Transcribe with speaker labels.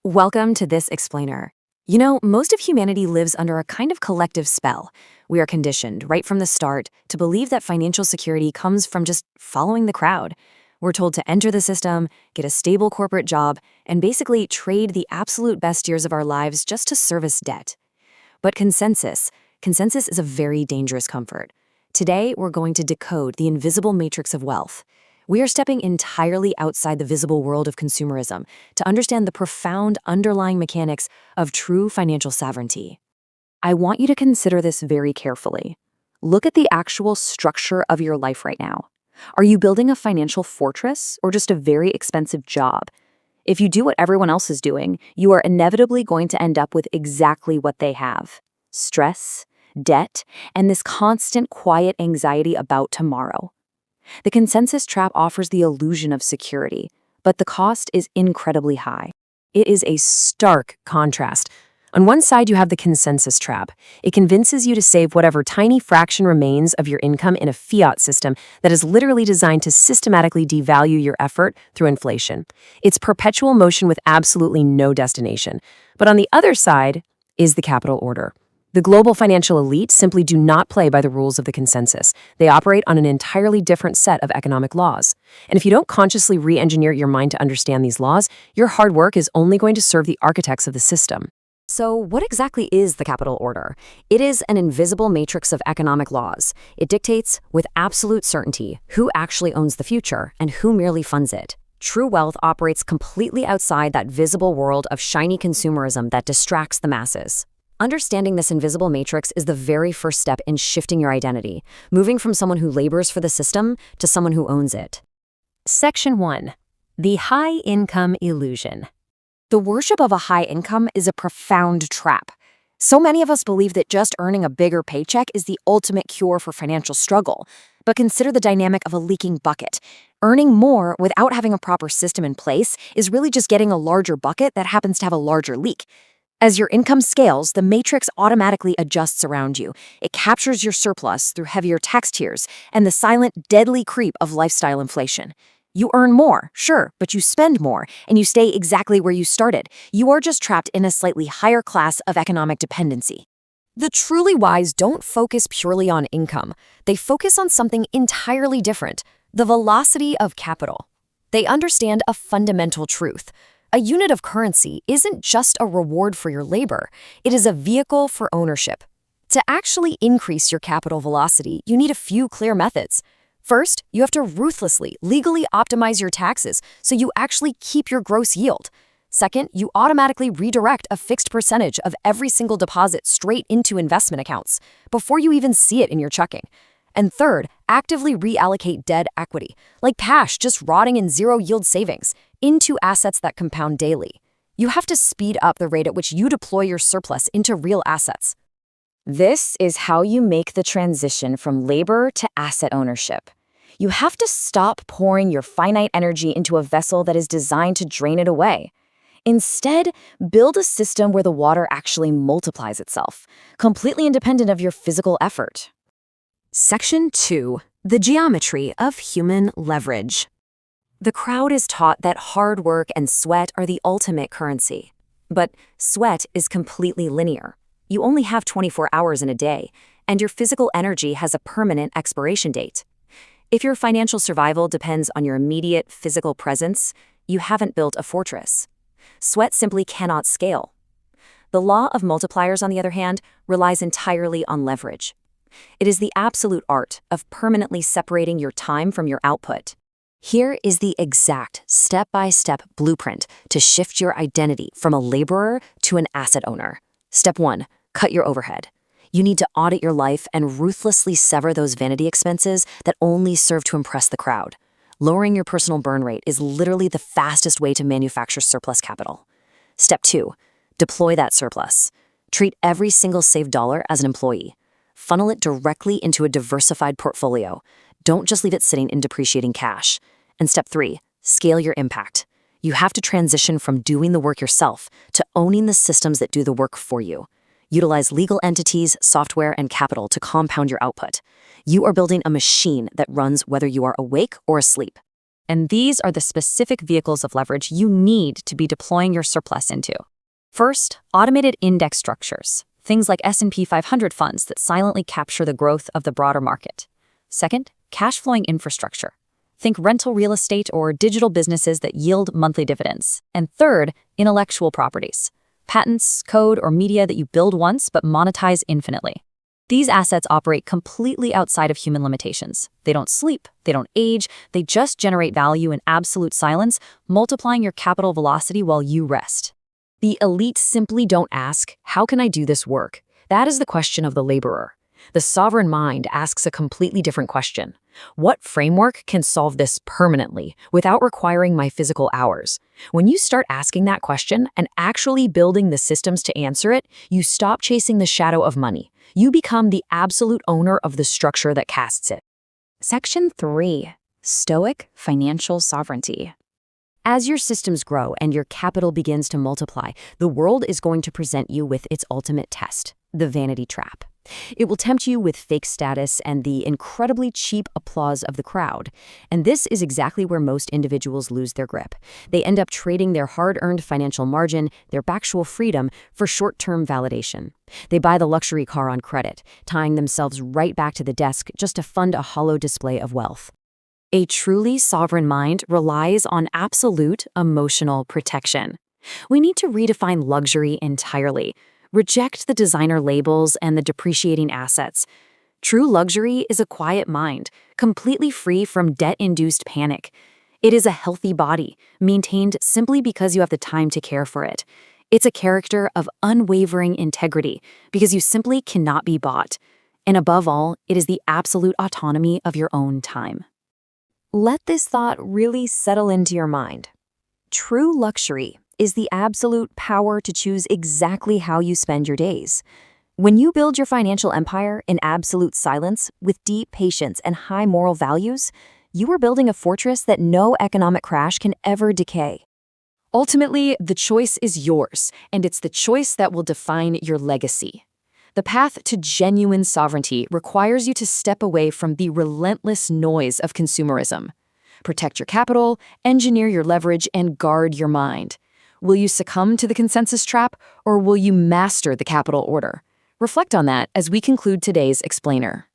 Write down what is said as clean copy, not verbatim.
Speaker 1: Welcome to This Explainer. Most of humanity lives under a kind of collective spell. We are conditioned, right from the start, to believe that financial security comes from just following the crowd. We're told to enter the system, get a stable corporate job, and basically trade the absolute best years of our lives just to service debt. But consensus is a very dangerous comfort. Today, we're going to decode the invisible matrix of wealth. We are stepping entirely outside the visible world of consumerism to understand the profound underlying mechanics of true financial sovereignty. I want you to consider this very carefully. Look at the actual structure of your life right now. Are you building a financial fortress or just a very expensive job? If you do what everyone else is doing, you are inevitably going to end up with exactly what they have: stress, debt, and this constant quiet anxiety about tomorrow. The consensus trap offers the illusion of security, but the cost is incredibly high. It is a stark contrast. On one side, you have the consensus trap. It convinces you to save whatever tiny fraction remains of your income in a fiat system that is literally designed to systematically devalue your effort through inflation. It's perpetual motion with absolutely no destination. But on the other side is the capital order. The global financial elite simply do not play by the rules of the consensus. They operate on an entirely different set of economic laws. And if you don't consciously re-engineer your mind to understand these laws, your hard work is only going to serve the architects of the system.
Speaker 2: So what exactly is the capital order? It is an invisible matrix of economic laws. It dictates, with absolute certainty, who actually owns the future and who merely funds it. True wealth operates completely outside that visible world of shiny consumerism that distracts the masses. Understanding this invisible matrix is the very first step in shifting your identity, moving from someone who labors for the system to someone who owns it.
Speaker 1: Section 1. The high income illusion.
Speaker 2: The worship of a high income is a profound trap. So many of us believe that just earning a bigger paycheck is the ultimate cure for financial struggle. But consider the dynamic of a leaking bucket. Earning more without having a proper system in place is really just getting a larger bucket that happens to have a larger leak. As your income scales, the matrix automatically adjusts around you. It captures your surplus through heavier tax tiers and the silent, deadly creep of lifestyle inflation. You earn more, sure, but you spend more, and you stay exactly where you started. You are just trapped in a slightly higher class of economic dependency. The truly wise don't focus purely on income. They focus on something entirely different: the velocity of capital. They understand a fundamental truth. A unit of currency isn't just a reward for your labor, it is a vehicle for ownership. To actually increase your capital velocity, you need a few clear methods. First, you have to ruthlessly, legally optimize your taxes so you actually keep your gross yield. Second, you automatically redirect a fixed percentage of every single deposit straight into investment accounts before you even see it in your checking. And third, actively reallocate dead equity, like cash just rotting in zero-yield savings, into assets that compound daily. You have to speed up the rate at which you deploy your surplus into real assets. This is how you make the transition from labor to asset ownership. You have to stop pouring your finite energy into a vessel that is designed to drain it away. Instead, build a system where the water actually multiplies itself, completely independent of your physical effort.
Speaker 1: Section 2. The geometry of human leverage. The crowd is taught that hard work and sweat are the ultimate currency. But sweat is completely linear. You only have 24 hours in a day, and your physical energy has a permanent expiration date. If your financial survival depends on your immediate physical presence, you haven't built a fortress. Sweat simply cannot scale. The law of multipliers, on the other hand, relies entirely on leverage. It is the absolute art of permanently separating your time from your output. Here is the exact step-by-step blueprint to shift your identity from a laborer to an asset owner. Step 1. Cut your overhead. You need to audit your life and ruthlessly sever those vanity expenses that only serve to impress the crowd. Lowering your personal burn rate is literally the fastest way to manufacture surplus capital. Step 2. Deploy that surplus. Treat every single saved dollar as an employee. Funnel it directly into a diversified portfolio. Don't just leave it sitting in depreciating cash. And step 3, scale your impact. You have to transition from doing the work yourself to owning the systems that do the work for you. Utilize legal entities, software, and capital to compound your output. You are building a machine that runs whether you are awake or asleep. And these are the specific vehicles of leverage you need to be deploying your surplus into. First, automated index structures, things like S&P 500 funds that silently capture the growth of the broader market. Second, cash-flowing infrastructure. Think rental real estate or digital businesses that yield monthly dividends. And third, intellectual properties. Patents, code, or media that you build once but monetize infinitely. These assets operate completely outside of human limitations. They don't sleep, they don't age, they just generate value in absolute silence, multiplying your capital velocity while you rest. The elite simply don't ask, "How can I do this work?" That is the question of the laborer. The sovereign mind asks a completely different question. What framework can solve this permanently, without requiring my physical hours? When you start asking that question and actually building the systems to answer it, you stop chasing the shadow of money. You become the absolute owner of the structure that casts it.
Speaker 2: Section 3. Stoic Financial Sovereignty. As your systems grow and your capital begins to multiply, the world is going to present you with its ultimate test, the vanity trap. It will tempt you with fake status and the incredibly cheap applause of the crowd. And this is exactly where most individuals lose their grip. They end up trading their hard-earned financial margin, their actual freedom, for short-term validation. They buy the luxury car on credit, tying themselves right back to the desk just to fund a hollow display of wealth.
Speaker 1: A truly sovereign mind relies on absolute emotional protection. We need to redefine luxury entirely. Reject the designer labels and the depreciating assets. True luxury is a quiet mind, completely free from debt-induced panic. It is a healthy body, maintained simply because you have the time to care for it. It's a character of unwavering integrity, because you simply cannot be bought. And above all, it is the absolute autonomy of your own time.
Speaker 2: Let this thought really settle into your mind. True luxury is the absolute power to choose exactly how you spend your days. When you build your financial empire in absolute silence, with deep patience and high moral values, you are building a fortress that no economic crash can ever decay.
Speaker 1: Ultimately, the choice is yours, and it's the choice that will define your legacy. The path to genuine sovereignty requires you to step away from the relentless noise of consumerism. Protect your capital, engineer your leverage, and guard your mind. Will you succumb to the consensus trap, or will you master the capital order? Reflect on that as we conclude today's explainer.